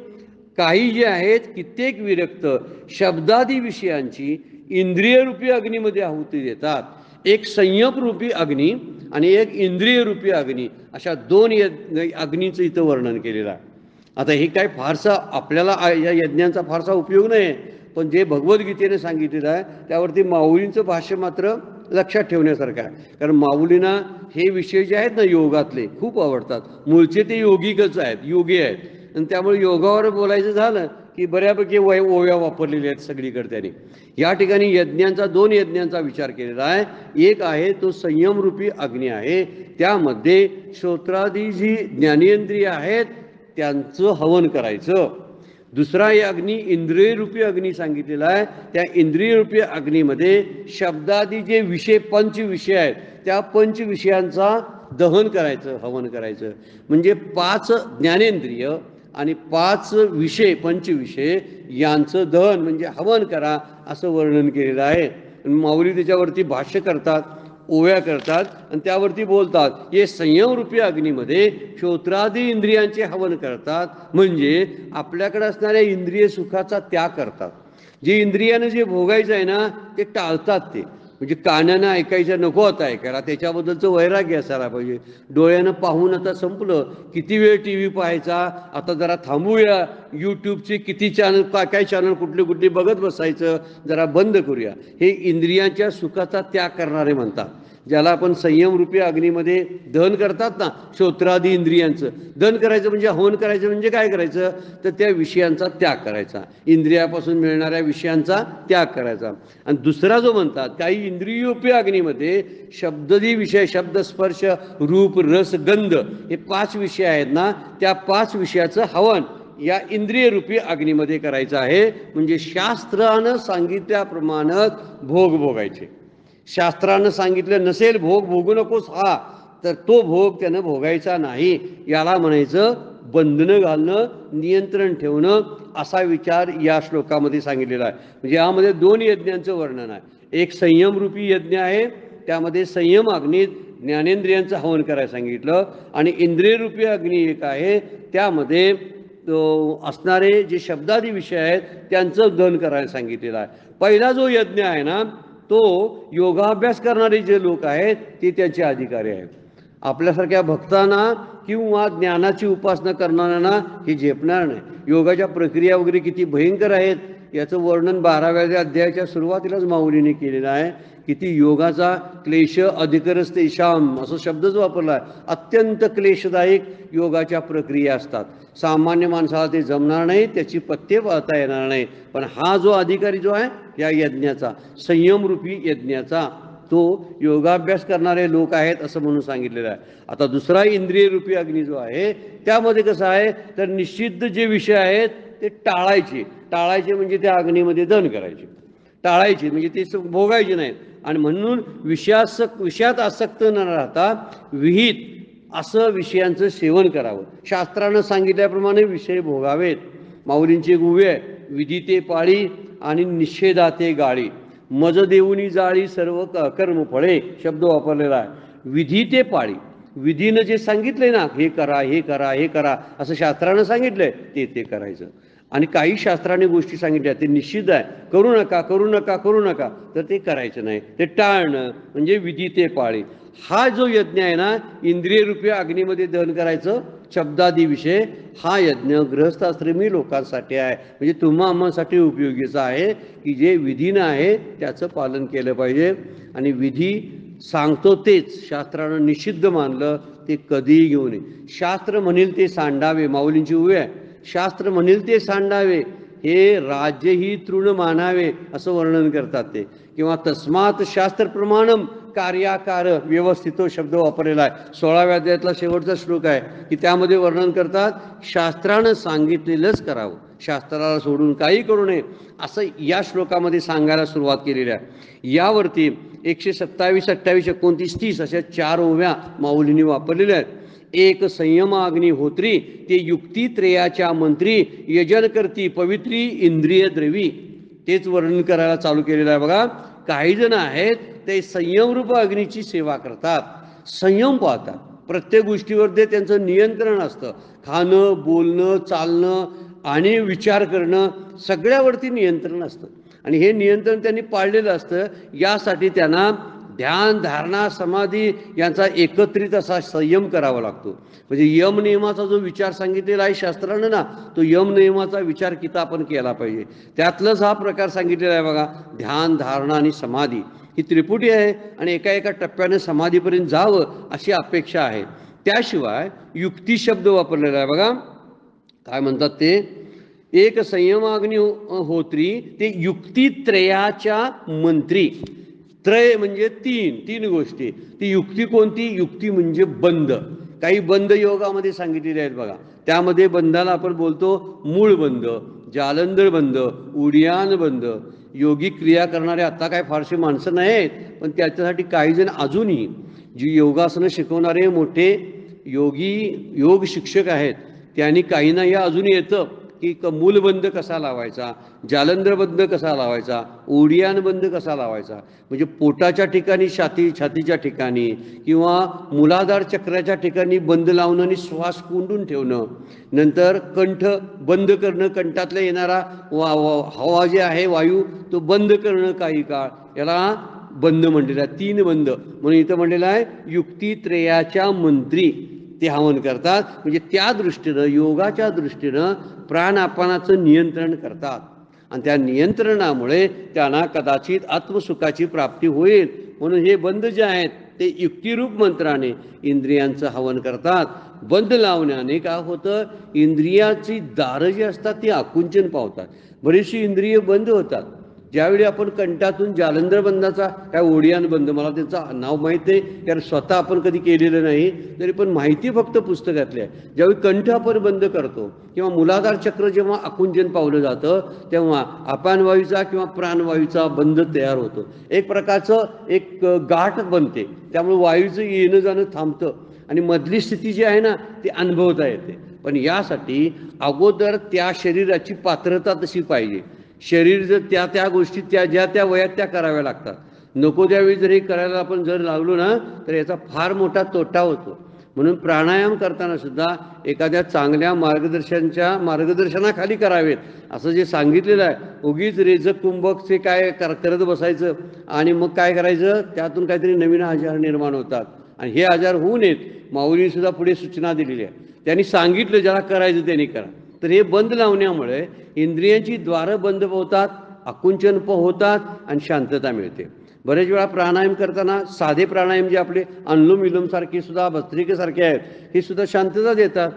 Speaker 1: काही जे आहेत कित्येक विरक्त शब्दादी विषयांची इंद्रियरूपी अग्नीमध्ये आहुती देतात. एक संयमरूपी अग्नी आणि एक इंद्रियरूपी अग्नी, अशा 2 अग्नीचं इथं वर्णन केलेलं आहे. आता हे काय फारसा आपल्याला या यज्ञांचा फारसा उपयोग नाही, पण जे भगवद्गीतेने सांगितलेलं आहे त्यावरती माऊलींचं भाष्य मात्र लक्षात ठेवण्यासारखं आहे. कारण माऊलींना हे विषय जे आहेत ना योगातले खूप आवडतात. मूळचे ते योगिकच आहेत, योगी आहेत, आणि त्यामुळे योगावर बोलायचं झालं की बऱ्यापैकी ओव्या वापरलेल्या आहेत सगळीकडे. त्यांनी या ठिकाणी 2 यज्ञांचा विचार केलेला आहे. एक आहे तो संयमरूपी अग्नी आहे, त्यामध्ये श्रोत्रादी जी ज्ञानेंद्रिय आहेत त्यांचं हवन करायचं. दुसरा अग्नी इंद्रियरूपी अग्नी सांगितलेला आहे. त्या इंद्रियरूपी अग्नीमध्ये शब्दादी जे विषय 5 विषय आहेत त्या 5 विषयांचा दहन करायचं, हवन करायचं. म्हणजे 5 ज्ञानेंद्रिय आणि 5 विषय 5 विषय यांचं दहन म्हणजे हवन करा असं वर्णन केलेलं आहे. माऊली त्याच्यावरती भाष्य करतात, ओव्या करतात आणि त्यावरती बोलतात. हे संयमरूपी अग्नीमध्ये श्रोत्रादी इंद्रियांचे हवन करतात, म्हणजे आपल्याकडे असणाऱ्या इंद्रिय सुखाचा त्याग करतात. जे इंद्रियानं जे भोगायचं आहे ना ते टाळतात. ते म्हणजे कानानं ऐकायचं नको आता ऐकायला, त्याच्याबद्दलचं वैराग्य असायला पाहिजे. डोळ्यानं पाहून आता संपलं, किती वेळ टी व्ही पाहायचा, आता जरा थांबूया. यूट्यूबचे किती चॅनल, काय चॅनल कुठले बघत बसायचं, जरा बंद करूया. हे इंद्रियांच्या सुखाचा त्याग करणारे म्हणतात. ज्याला आपण संयमरूपी अग्नीमध्ये दहन करतात ना, श्रोत्रादी इंद्रियांचं दहन करायचं म्हणजे हवन करायचं म्हणजे काय करायचं तर त्या विषयांचा त्याग करायचा, इंद्रियापासून मिळणाऱ्या विषयांचा त्याग करायचा. आणि दुसरा जो म्हणतात काही इंद्रियोपी अग्नीमध्ये शब्ददी विषय, शब्द, स्पर्श, रूप, रस, गंध हे 5 विषय आहेत ना, त्या 5 विषयाचं हवन या इंद्रियरूपी अग्नीमध्ये करायचं आहे. म्हणजे शास्त्रानं सांगितल्याप्रमाणे भोग भोगायचे. शास्त्रानं सांगितलं नसेल भोग भोगू नकोस हा, तर तो भोग त्यानं भोगायचा नाही. याला म्हणायचं बंधनं घालणं, नियंत्रण ठेवणं असा विचार या श्लोकामध्ये सांगितलेला आहे. म्हणजे यामध्ये 2 यज्ञांचं वर्णन आहे. एक संयमरूपी यज्ञ आहे, त्यामध्ये संयम अग्नीत ज्ञानेंद्रियांचं हवन करायला सांगितलं, आणि इंद्रियरूपी अग्नी एक आहे, त्यामध्ये असणारे जे शब्दादी विषय आहेत त्यांचं दहन करायला सांगितलेलं आहे. पहिला जो यज्ञ आहे ना तो योगाभ्यास करणारे जे लोक आहेत ते त्याचे अधिकारी आहेत. आपल्यासारख्या भक्तांना किंवा ज्ञानाची उपासना करणाऱ्यांना हे झेपणार नाही. योगाच्या प्रक्रिया वगैरे किती भयंकर आहेत याचं वर्णन 12व्या अध्यायाच्या सुरुवातीलाच माऊलीने केलेलं आहे. किती योगाचा क्लेश अधिकरच तेषाम असं शब्द जो वापरला आहे. अत्यंत क्लेशदायक योगाच्या प्रक्रिया असतात. सामान्य माणसाला ते जमणार नाही, त्याची पथ्ये पाळता येणार नाही. पण हा जो अधिकारी जो आहे या यज्ञाचा, संयमरूपी यज्ञाचा, तो योगाभ्यास करणारे लोक आहेत असं म्हणून सांगितलेलं आहे. आता दुसरा इंद्रिय रूपी अग्नी जो आहे त्यामध्ये कसं आहे तर निषिद्ध जे विषय आहेत ते टाळायचे म्हणजे त्या अग्नीमध्ये दहन करायचे. टाळायचे म्हणजे ते भोगायचे नाहीत. आणि म्हणून विषयात आसक्त न राहता विहित असं विषयांचं सेवन करावं. शास्त्रानं सांगितल्याप्रमाणे विषय भोगावेत. माऊलींची एक उभी आहे, विधी ते पाळी आणि निषेधा ते गाळी, मज देऊनी जाळी सर्व कर्म फळे शब्द वापरलेला आहे. विधी ते पाळी, विधीनं जे सांगितलंय ना हे करा हे करा हे करा असं शास्त्रानं सांगितलंय ते करायचं. आणि काही शास्त्राने गोष्टी सांगितल्या ते निषिद्ध आहे, करू नका करू नका करू नका, तर ते करायचं नाही, ते टाळणं म्हणजे विधी ते पाळी. हा जो यज्ञ आहे ना इंद्रियरूपी अग्नीमध्ये दहन करायचं शब्दादी विषय, हा यज्ञ गृहस्थाश्रमी लोकांसाठी आहे. म्हणजे तुम्हा आम्हासाठी उपयोगीचा आहे की जे विधीनं आहे त्याचं पालन केलं पाहिजे. आणि विधी सांगतो तेच शास्त्रानं निषिद्ध मानलं ते कधीही घेऊ नये. शास्त्र म्हणेल ते सांडावे, माऊलींची उभी आहे, शास्त्र म्हणेल ते सांडावे, हे राज्यही तृण मानावे असं वर्णन करतात ते. किंवा तस्मात शास्त्र प्रमाणम कार्याकार व्यवस्थितो शब्द वापरलेला आहे. 16व्या अध्यायातला शेवटचा श्लोक आहे की त्यामध्ये वर्णन करतात शास्त्रानं सांगितलेलंच करावं, शास्त्राला सोडून काही करू नये असं या श्लोकामध्ये सांगायला सुरुवात केलेली आहे. यावरती 127, 28, 29, 30 अशा 4 ओव्या माऊलींनी वापरलेल्या आहेत. एक संयम अग्निहोत्री ते युक्तित्रयाच्या मंत्री, यजन करती पवित्री इंद्रिय द्रवी, तेच वर्णन करायला चालू केलेलं आहे. बघा, काही जण आहेत ते संयमरूप अग्नीची सेवा करतात, संयम पाळतात, प्रत्येक गोष्टीवर ते त्यांचं नियंत्रण असतं. खाणं, बोलणं, चालणं आणि विचार करणं सगळ्यावरती नियंत्रण असतं. आणि हे नियंत्रण त्यांनी पाळलेलं असतं. यासाठी त्यांना ध्यान, धारणा, समाधी यांचा एकत्रित असा संयम करावा लागतो. म्हणजे यम नियमाचा जो विचार सांगितलेला आहे शास्त्रानं ना, तो यम नियमाचा विचार किती आपण केला पाहिजे. त्यातलाच हा प्रकार सांगितलेला आहे बघा, ध्यान, धारणा आणि समाधी ही त्रिपुटी आहे. आणि एका एका टप्प्याने समाधीपर्यंत जावं अशी अपेक्षा आहे. त्याशिवाय युक्ती शब्द वापरलेला आहे बघा, काय म्हणतात ते, एक संयमाग्निहोत्री ते युक्तित्रयाच्या मंत्री. त्रय म्हणजे तीन गोष्टी. ती युक्ती कोणती? युक्ती म्हणजे बंध. काही बंध योगामध्ये सांगितलेले आहेत बघा. त्यामध्ये बंधाला आपण बोलतो मूळ बंध, जालंधर बंध, उडियान बंध. योगी क्रिया करणारे आता काय फारशी माणसं नाहीत, पण त्याच्यासाठी काही जण अजूनही जी योगासनं शिकवणारे मोठे योग शिक्षक आहेत त्यांनी काही ना या अजून येतं की मूलबंध कसा लावायचा, जालंधर बंध कसा लावायचा, ओडियान बंध कसा लावायचा. म्हणजे पोटाच्या ठिकाणी छातीच्या ठिकाणी किंवा मूलाधार चक्राच्या ठिकाणी बंद लावणं आणि श्वास कोंडून ठेवणं. नंतर कंठ बंद करणं, कंठातला येणारा हवा जे आहे वायू तो बंद करणं काही काळ, याला बंद म्हणलेला आहे. 3 बंद म्हणून इथं म्हणलेलं आहे युक्तित्रयाच्या मंत्री ते हवन करतात. म्हणजे त्या दृष्टीनं योगाच्या दृष्टीनं प्राणापानाचं नियंत्रण करतात. आणि त्या नियंत्रणामुळे त्यांना कदाचित आत्मसुखाची प्राप्ती होईल. म्हणून हे बंद जे आहेत ते युक्तिरूप मंत्राने इंद्रियांचं हवन करतात. बंद लावण्याने काय होतं, इंद्रियाची दारं जी असतात ती आकुंचन पावतात. बरीचशी इंद्रिय बंद होतात. ज्यावेळी आपण कंठातून जालंधर बंदाचा, काय ओडियान बंद, मला त्याचं नाव माहीत नाही कारण स्वतः आपण कधी केलेलं नाही, तरी पण माहिती फक्त पुस्तकातली आहे. ज्यावेळी कंठ आपण बंद करतो किंवा मूलाधार चक्र जेव्हा आकुंचन पावलं जातं तेव्हा अपानवायूचा किंवा प्राणवायूचा बंद तयार होतो. एक प्रकारचं एक गाठ बनते, त्यामुळे वायूचं येणं जाणं थांबतं आणि मधली स्थिती जी आहे ना ती अनुभवता येते. पण यासाठी अगोदर त्या शरीराची पात्रता तशी पाहिजे. शरीर जर त्या गोष्टी ज्या वयात त्या कराव्या लागतात. नको त्यावेळी जर हे करायला आपण जर लागलो ना तर याचा फार मोठा तोटा होतो. म्हणून प्राणायाम करताना सुद्धा एखाद्या चांगल्या मार्गदर्शनाखाली करावेत असं जे सांगितलेलं आहे. उगीच रेजक कुंभकचे काय करत बसायचं आणि मग काय करायचं, त्यातून काहीतरी नवीन आजार निर्माण होतात आणि हे आजार होऊ नयेत. माऊलींनी सुद्धा पुढे सूचना दिलेली आहे. त्यांनी सांगितलं ज्याला करायचं त्यांनी करा, तर हे बंद लावण्यामुळे इंद्रियांची द्वारं बंद होतात, आकुंचन होतात आणि शांतता मिळते. बरेच वेळा प्राणायाम करताना साधे प्राणायाम जे आपले अनुलोम विलोम सारखे सुद्धा भस्त्रिकेसारखे आहेत, हे सुद्धा शांतता देतात.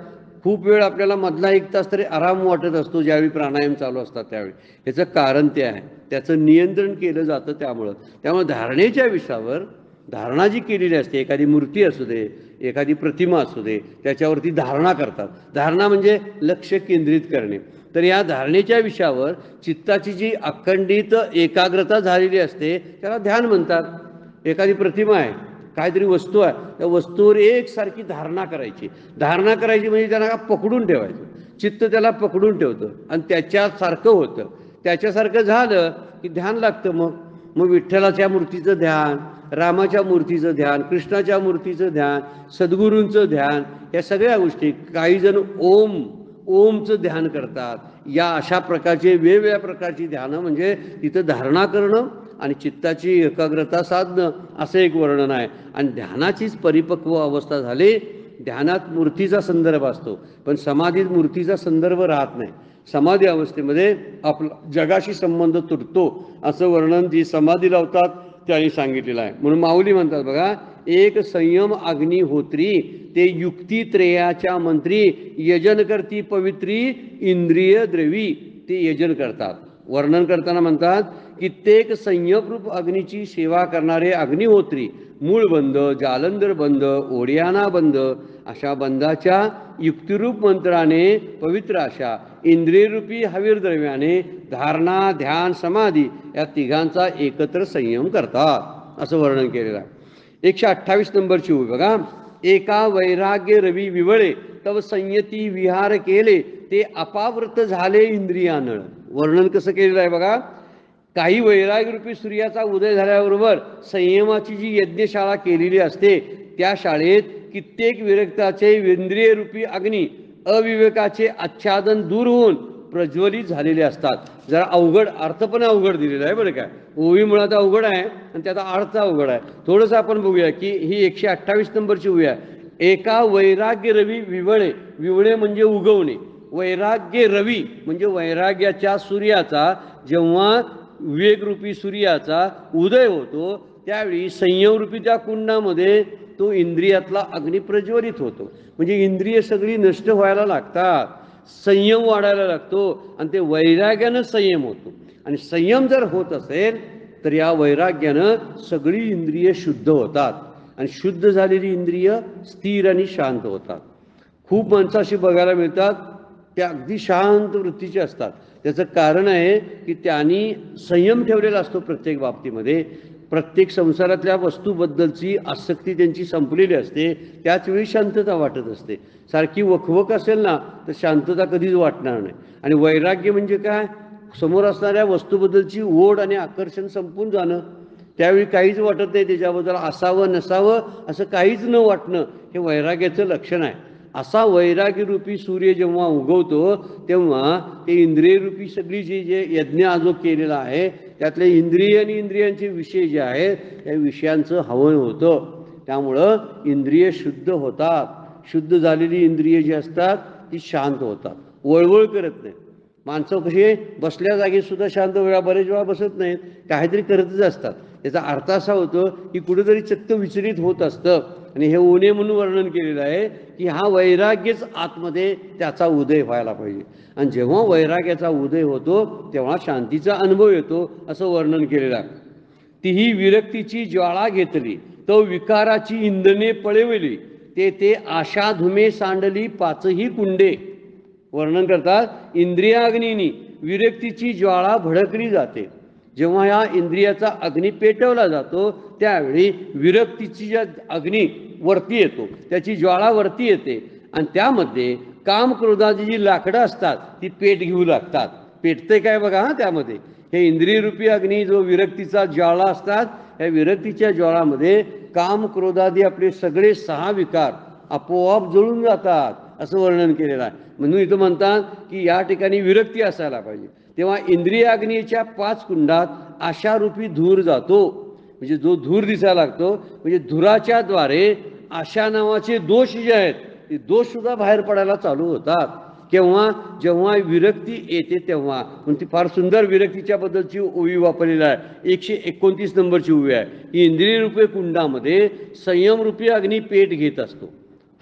Speaker 1: खूप वेळ आपल्याला मधला 1 तास तरी आराम वाटत असतो ज्यावेळी प्राणायाम चालू असतात त्यावेळी. ह्याचं कारण ते आहे, त्याचं नियंत्रण केलं जातं. त्यामुळे धारणेच्या विषयावर धारणा जी केलेली असते, एखादी मूर्ती असू दे, एखादी प्रतिमा असू दे, त्याच्यावरती धारणा करतात. धारणा म्हणजे लक्ष केंद्रित करणे. तर या धारणेच्या विषयावर चित्ताची जी अखंडित एकाग्रता झालेली असते त्याला ध्यान म्हणतात. एखादी प्रतिमा आहे, काहीतरी वस्तू आहे, त्या वस्तूवर एकसारखी धारणा करायची. धारणा करायची म्हणजे त्याला पकडून ठेवायचं. चित्त त्याला पकडून ठेवतं आणि त्याच्यासारखं होतं. त्याच्यासारखं झालं की ध्यान लागतं. मग विठ्ठलाच्या मूर्तीचं ध्यान, रामाच्या मूर्तीचं ध्यान, कृष्णाच्या मूर्तीचं ध्यान, सद्गुरूंचं ध्यान, या सगळ्या गोष्टी. काही जण ओमचं ध्यान करतात. या अशा प्रकारचे वेगवेगळ्या प्रकारची ध्यानं म्हणजे तिथं धारणा करणं आणि चित्ताची एकाग्रता साधणं असं एक वर्णन आहे. आणि ध्यानाचीच परिपक्व अवस्था झाली. ध्यानात मूर्तीचा संदर्भ असतो, पण समाधीत मूर्तीचा संदर्भ राहत नाही. समाधी अवस्थेमध्ये आपला जगाशी संबंध तुटतो असं वर्णन जी समाधी लावतात त्यांनी सांगितलेलं आहे. म्हणून माऊली म्हणतात बघा, एक संयम अग्निहोत्री ते युक्तित्रयाच्या मंत्री, यजन करती पवित्री इंद्रिय द्रवी. ते यजन करतात. वर्णन करताना म्हणतात, कित्येक संयमरूप अग्नीची सेवा करणारे अग्निहोत्री मूळ बंध, जालंधर बंध, ओढियाना बंध अशा बंधाच्या युक्तिरूप मंत्राने पवित्र अशा इंद्रियरूपी हवीर द्रव्याने धारणा, ध्यान, समाधी या तिघांचा एकत्र संयम करतात असं वर्णन केलेलं आहे. 128 नंबरची ओळ बघा, एका वैराग्य रवी विवळे तव संयती विहार केले ते अपावृत झाले इंद्रियानळ. वर्णन कसं केलेलं आहे बघा. काही वैराग्यरूपी सूर्याचा उदय झाल्याबरोबर संयमाची जी यज्ञशाळा केलेली असते त्या शाळेत कित्येक विरक्ताचे इंद्रियरूपी अग्नी अविवेकाचे आच्छादन दूर होऊन प्रज्वलित झालेले असतात. जरा अवघड अर्थ पण अवघड दिलेला आहे बरं काय. ओवी मुळात अवघड आहे आणि त्याचा अर्थ अवघड आहे. थोडंसं आपण बघूया की ही 128 नंबरची ओवी आहे. एका वैराग्य रवी विवळे. विवळे म्हणजे उगवणे. वैराग्य रवी म्हणजे वैराग्याच्या सूर्याचा जेव्हा विवेकरूपी सूर्याचा उदय होतो त्यावेळी संयमरूपी त्या कुंडामध्ये तो इंद्रियातला अग्नी प्रज्वलित होतो. म्हणजे इंद्रिय सगळी नष्ट व्हायला लागतात, संयम वाढायला लागतो आणि ते वैराग्यानं संयम होतो. आणि संयम जर होत असेल तर या वैराग्यानं सगळी इंद्रिय शुद्ध होतात आणि शुद्ध झालेली इंद्रिय स्थिर आणि शांत होतात. खूप माणसं अशी बघायला मिळतात त्या अगदी शांत वृत्तीचे असतात. त्याचं कारण आहे की त्यांनी संयम ठेवलेला असतो प्रत्येक बाबतीमध्ये. प्रत्येक संसारातल्या वस्तूबद्दलची आसक्ती त्यांची संपलेली असते. त्याचवेळी शांतता वाटत असते. सारखी वखवक असेल ना तर शांतता कधीच वाटणार नाही. आणि वैराग्य म्हणजे काय, समोर असणाऱ्या वस्तूबद्दलची ओढ आणि आकर्षण संपून जाणं. त्यावेळी काहीच वाटत नाही त्याच्याबद्दल, असावं नसावं असं काहीच न वाटणं हे वैराग्याचं लक्षण आहे. असा वैराग्यरूपी सूर्य जेव्हा उगवतो तेव्हा ते इंद्रियरूपी सगळी जे यज्ञ जो केलेला आहे त्यातले इंद्रिय आणि इंद्रियांचे विषय जे आहेत त्या विषयांचं हवन होतं. त्यामुळं इंद्रिय शुद्ध होतात. शुद्ध झालेली इंद्रिय जी असतात ती शांत होतात, वळवळ करत नाहीत. माणसं कशी बसल्या जागी सुद्धा शांत बरेच वेळा बसत नाहीत, काहीतरी करतच असतात. याचा अर्थ असा होतो की कुठेतरी चित्त विचलित होत असतं. आणि हे उणे म्हणून वर्णन केलेलं आहे की हा वैराग्यच आतमध्ये त्याचा उदय व्हायला पाहिजे. आणि जेव्हा वैराग्याचा उदय होतो तेव्हा शांतीचा अनुभव येतो असं वर्णन केलेलं आहे. तीही विरक्तीची ज्वाळा घेतली तो विकाराची इंधने पळवली ते आशाधुमे सांडली पाचही कुंडे. वर्णन करतात इंद्रियाग्नीनी विरक्तीची ज्वाळा भडकली जाते. जेव्हा या इंद्रियाचा अग्नी पेटवला जातो त्यावेळी विरक्तीची ज्या अग्नी वरती येतो, त्याची ज्वाळा वरती येते आणि त्यामध्ये काम क्रोधाची जी लाकडं असतात ती पेट घेऊ लागतात. पेटते काय बघा हा त्यामध्ये. हे इंद्रियरूपी अग्नी जो विरक्तीचा ज्वाळा असतात या विरक्तीच्या ज्वाळामध्ये काम क्रोधादी आपले सगळे 6 विकार आपोआप जळून जातात असं वर्णन केलेलं आहे. म्हणून इथं म्हणतात की या ठिकाणी विरक्ती असायला पाहिजे. तेव्हा इंद्रियाग्नीच्या 5 कुंडात आशारूपी धूर जातो. म्हणजे जो धूर दिसायला लागतो म्हणजे धुराच्या द्वारे आशा नावाचे दोष जे आहेत ते दोष सुद्धा बाहेर पडायला चालू होतात. केव्हा? जेव्हा विरक्ती येते तेव्हा. म्हणून ती फार सुंदर विरक्तीच्या बद्दलची ओवी वापरलेली आहे. 129 नंबरची ओवी आहे. की इंद्रिय रूपे कुंडामध्ये संयमरूपी अग्नी पेट घेत असतो.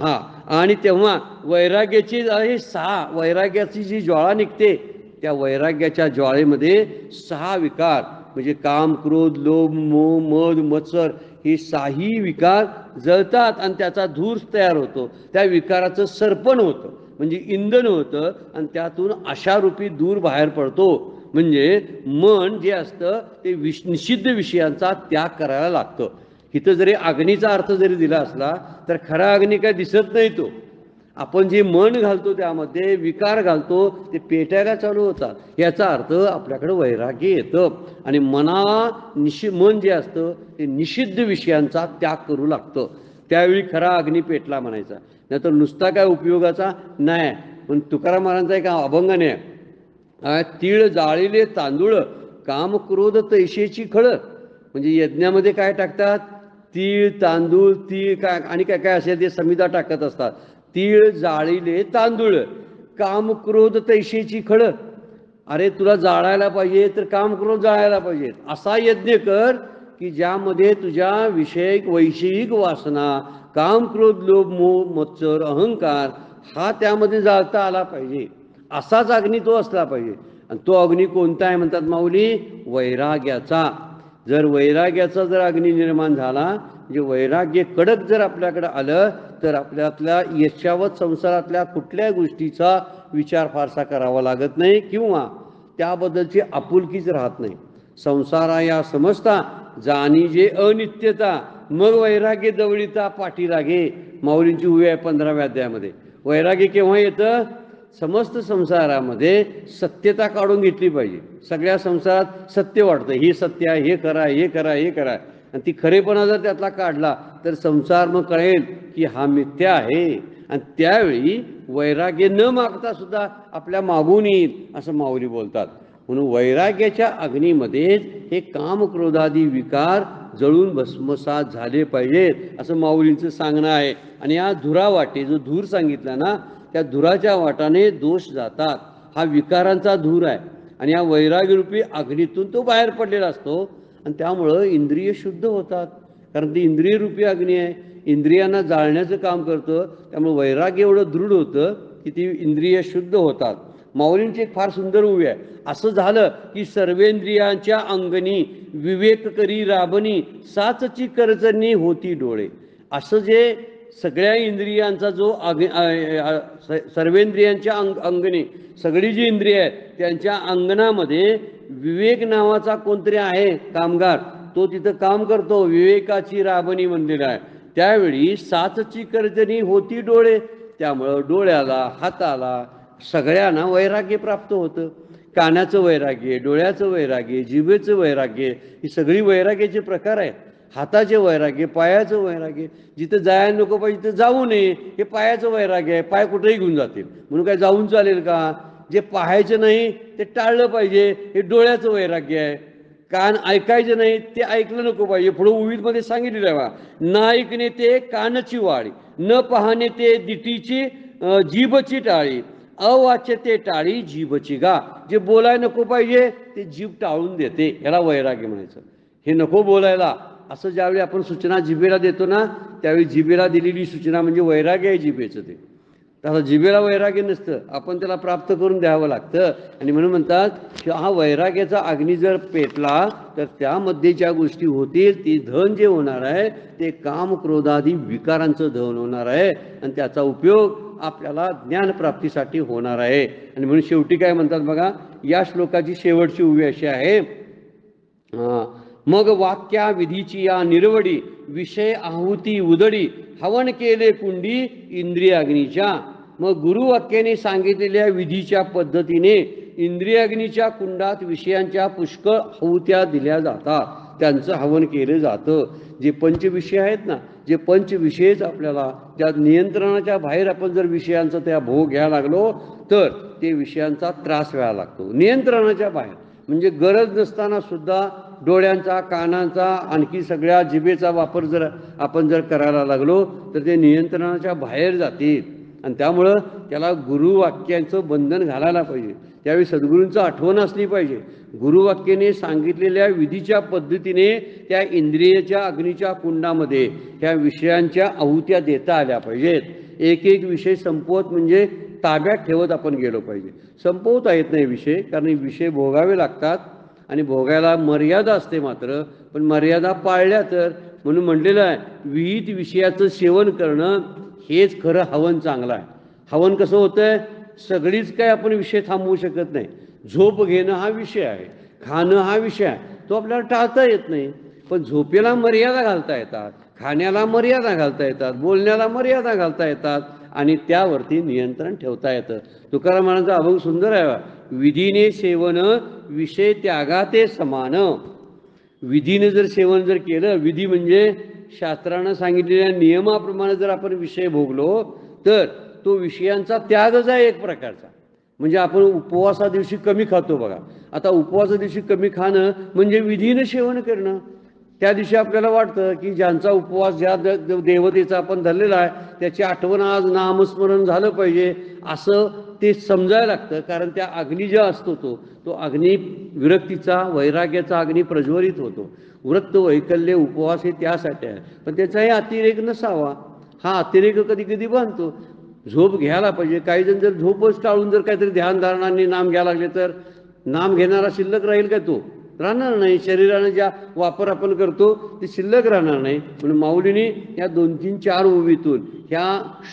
Speaker 1: हा, आणि तेव्हा वैराग्याची आहे 6 वैराग्याची जी ज्वाळा निघते, त्या वैराग्याच्या ज्वाळेमध्ये 6 विकार म्हणजे काम, क्रोध, लोभ, मोह, मद, मत्सर ही 6ही विकार जळतात आणि त्याचा धूर तयार होतो. त्या विकाराचं सर्पण होतं म्हणजे इंधन होतं आणि त्यातून अशारूपी दूर बाहेर पडतो. म्हणजे मन जे असतं ते निषिद्ध विषयांचा त्याग करायला लागतं. इथं जरी अग्नीचा अर्थ जरी दिला असला तर खरा अग्नी काय दिसत नाही. तो आपण जे मन घालतो त्यामध्ये विकार घालतो ते पेटायला चालू होतात. याचा अर्थ आपल्याकडे वैराग्य येतं आणि मन जे असतं ते निषिद्ध विषयांचा त्याग करू लागतं. त्यावेळी खरा अग्नी पेटला म्हणायचा. नाहीतर नुसता काय उपयोगाचा नाही. पण तुकाराम महाराजांचा एक अभंगाने आहे, तीळ जाळीले तांदूळ काम क्रोध तैशेची खळ. म्हणजे यज्ञामध्ये काय टाकतात? तीळ, तांदूळ, तीळ काय आणि काय काय असेल ते समिधा टाकत असतात. तीळ जाळीले तांदूळ काम क्रोध तैशेची खळ. अरे तुला जाळायला पाहिजे तर काम क्रोध जाळायला पाहिजे. असा यज्ञ कर की ज्यामध्ये तुझ्या विषयिक वैषयिक वासना, काम, क्रोध, लोभ, मोह, मत्सर, अहंकार हा त्यामध्ये जाळता आला पाहिजे. असाच अग्नी तो असला पाहिजे. आणि तो अग्नी कोणता आहे म्हणतात माऊली? वैराग्याचा. जर वैराग्याचा जर अग्नी निर्माण झाला म्हणजे वैराग्य कडक जर आपल्याकडे आलं तर आपल्यातल्या यशावत संसारातल्या कुठल्या गोष्टीचा विचार फारसा करावा लागत नाही किंवा त्याबद्दलची आपुलकीच राहत नाही. संसारा या समजता जाणी जे अनित्यता मग वैराग्य जवळीचा पाठी लागे. माऊलींची उभी आहे 15व्या अध्यायामध्ये. वैराग्य केव्हा येतं? समस्त संसारामध्ये सत्यता काढून घेतली पाहिजे. सगळ्या संसारात सत्य वाटतं, हे सत्य आहे, हे खरं आहे, हे खरं आहे, हे खरं आहे. आणि ती खरेपणा जर त्यातला काढला तर संसार मग कळेल की हा मिथ्या आहे. आणि त्यावेळी वैराग्य न मागता सुद्धा आपल्या मागून येईल असं माऊली बोलतात. म्हणून वैराग्याच्या अग्नीमध्ये हे काम क्रोधादी विकार जळून भस्मसात झाले पाहिजेत असं माऊलींचं सांगणं आहे. आणि या धुरावाटे जो धूर सांगितला ना, त्या धुराच्या वाटाने दोष जातात. हा विकारांचा धूर आहे आणि या वैराग्यरूपी अग्नीतून तो बाहेर पडलेला असतो. आणि त्यामुळं इंद्रिय शुद्ध होतात. कारण ती इंद्रियरूपी अग्नी आहे, इंद्रियांना जाळण्याचं काम करतं. त्यामुळे वैराग्य एवढं दृढ होतं की ती इंद्रिय शुद्ध होतात. माऊलींची एक फार सुंदर उभी आहे. असं झालं की सर्वेंद्रियांच्या अंगणी विवेक करी राबणी साचची करचनी होती डोळे. असं जे सगळ्या इंद्रियांचा जो सर्वेंद्रियांच्या अंगणी सगळी जी इंद्रिय आहेत त्यांच्या अंगणामध्ये विवेक नावाचा कोणतरी आहे कामगार, तो तिथं काम करतो. विवेकाची राबणी म्हणलेला आहे. त्यावेळी साचची करचनी होती डोळे. त्यामुळं डोळ्याला, हाताला सगळ्यांना वैराग्य प्राप्त होतं. कानाचं वैराग्य, डोळ्याचं वैराग्य, जिभेचं वैराग्य ही सगळी वैराग्याचे प्रकार आहेत. हाताचे वैराग्य, पायाचं वैराग्य, जिथं जायला नको पाहिजे तिथं जाऊ नये हे पायाचं वैराग्य आहे. पाय कुठेही घेऊन जातील म्हणून काय जाऊन चालेल का? जे पाहायचं नाही ते टाळलं पाहिजे हे डोळ्याचं वैराग्य आहे. कान ऐकायचं नाही ते ऐकलं नको पाहिजे. पुढे उवीतमध्ये सांगितलेलं आहे बा, न ऐकणे ते कानची वाळी, न पाहणे ते दिटीची जीभची टाळी, अवाच्य ते टाळी जीभची गा. जे बोलायला नको पाहिजे ते जीभ टाळून देते, ह्याला वैराग्य म्हणायचं. हे नको बोलायला असं ज्यावेळी आपण सूचना जिभेला देतो ना, त्यावेळी जिभेला दिलेली सूचना म्हणजे वैराग्य आहे जिभेचं. ते त्याला जिभेला वैराग्य नसतं, आपण त्याला प्राप्त करून द्यावं लागतं. आणि म्हणून म्हणतात की हा वैराग्याचा अग्नी जर पेटला तर त्यामध्ये ज्या गोष्टी होतील ती धन जे होणार आहे ते काम क्रोधादी विकारांचं धन होणार आहे आणि त्याचा उपयोग आपल्याला ज्ञानप्राप्तीसाठी होणार आहे. आणि म्हणून शेवटी काय म्हणतात बघा, या श्लोकाची शेवटची उभी अशी आहे, मग वाक्या विधीची या निरवडी विषय आहुती उदडी हवन केले कुंडी इंद्रिय अग्नीच्या. मग गुरुवाक्याने सांगितलेल्या विधीच्या पद्धतीने इंद्रिय अग्नीच्या कुंडात विषयांच्या पुष्कळ आहुत्या दिल्या जातात, त्यांचं हवन केलं जातं. जे पंचविषय आहेत ना, जे पंचविषयच आपल्याला ज्या नियंत्रणाच्या बाहेर आपण जर विषयांचा त्या भोग घ्यायला लागलो तर ते विषयांचा त्रास व्हायला लागतो. नियंत्रणाच्या बाहेर म्हणजे गरज नसताना सुद्धा डोळ्यांचा, कानांचा, आणखी सगळ्या जिभेचा वापर जर आपण करायला लागलो तर ते नियंत्रणाच्या बाहेर जातील. आणि त्यामुळं त्याला गुरुवाक्यांचं बंधन घालायला पाहिजे. त्यावेळी सद्गुरूंचं आठवण असली पाहिजे. गुरुवाक्याने सांगितलेल्या विधीच्या पद्धतीने त्या इंद्रियाच्या अग्नीच्या कुंडामध्ये ह्या विषयांच्या आहुत्या देता आल्या पाहिजेत. एक एक विषय संपवत म्हणजे ताब्यात ठेवत आपण गेलो पाहिजे. संपवता येत नाही विषय, कारण विषय भोगावे लागतात आणि भोगायला मर्यादा असते. मात्र पण मर्यादा पाळल्या तर, म्हणून म्हटलेलं आहे विहित विषयाचं सेवन करणं हेच खरं हवन चांगलं आहे. हवन कसं होतंय? सगळीच काय आपण विषय थांबवू शकत नाही. झोप घेणं हा विषय आहे, खाणं हा विषय आहे, तो आपल्याला टाळता येत नाही. पण झोपेला मर्यादा घालता येतात, खाण्याला मर्यादा घालता येतात, बोलण्याला मर्यादा घालता येतात आणि त्यावरती नियंत्रण ठेवता येतं. तुकाराम महाराजांचा अभंग सुंदर आहे, विधीने सेवन विषय त्यागाते समान. विधीने जर सेवन जर केलं, विधी म्हणजे शास्त्रानं सांगितलेल्या नियमाप्रमाणे जर आपण विषय भोगलो तर तो विषयांचा त्यागच आहे एक प्रकारचा. म्हणजे आपण उपवासा दिवशी कमी खातो बघा, आता उपवासा दिवशी कमी खाणं म्हणजे विधीने सेवन करणं. त्या दिवशी आपल्याला वाटतं की ज्यांचा उपवास, ज्या देवतेचा आपण धरलेला आहे त्याची आठवण आज नामस्मरण झालं पाहिजे असं ते समजायला लागतं. कारण त्या अग्नी ज्या असतो तो अग्नी विरक्तीचा, वैराग्याचा अग्नी प्रज्वलित होतो. व्रत वैकल्य उपवास हे त्यासाठी आहे, पण त्याचाही अतिरेक नसावा. हा अतिरेक कधी कधी बांधतो. झोप घ्यायला पाहिजे. काही जण जर झोपच टाळून जर काहीतरी ध्यानधारणांनी नाम घ्यायला लागले तर नाम घेणारा शिल्लक राहील का? तो राहणार नाही. शरीरानं ज्या वापर आपण करतो ते शिल्लक राहणार नाही. म्हणून माऊलीने या 2, 3, 4 ओवीतून ह्या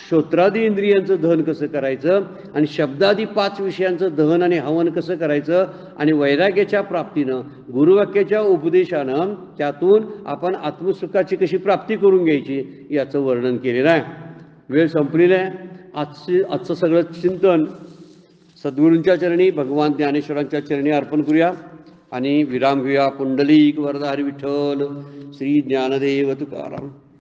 Speaker 1: श्रोत्रादी इंद्रियांचं दहन कसं करायचं आणि शब्दादी 5 विषयांचं दहन आणि हवन कसं करायचं आणि वैराग्याच्या प्राप्तीनं, गुरुवाक्याच्या उपदेशानं त्यातून आपण आत्मसुखाची कशी प्राप्ती करून घ्यायची याचं वर्णन केलेलं आहे. वेळ संपलेला आहे. आजचं सगळं चिंतन सद्गुरूंच्या चरणी, भगवान ज्ञानेश्वरांच्या चरणी अर्पण करूया आणि विराम घेऊया. पुंडलिक वरदा हरी विठ्ठल, श्री ज्ञानदेव तुकाराम.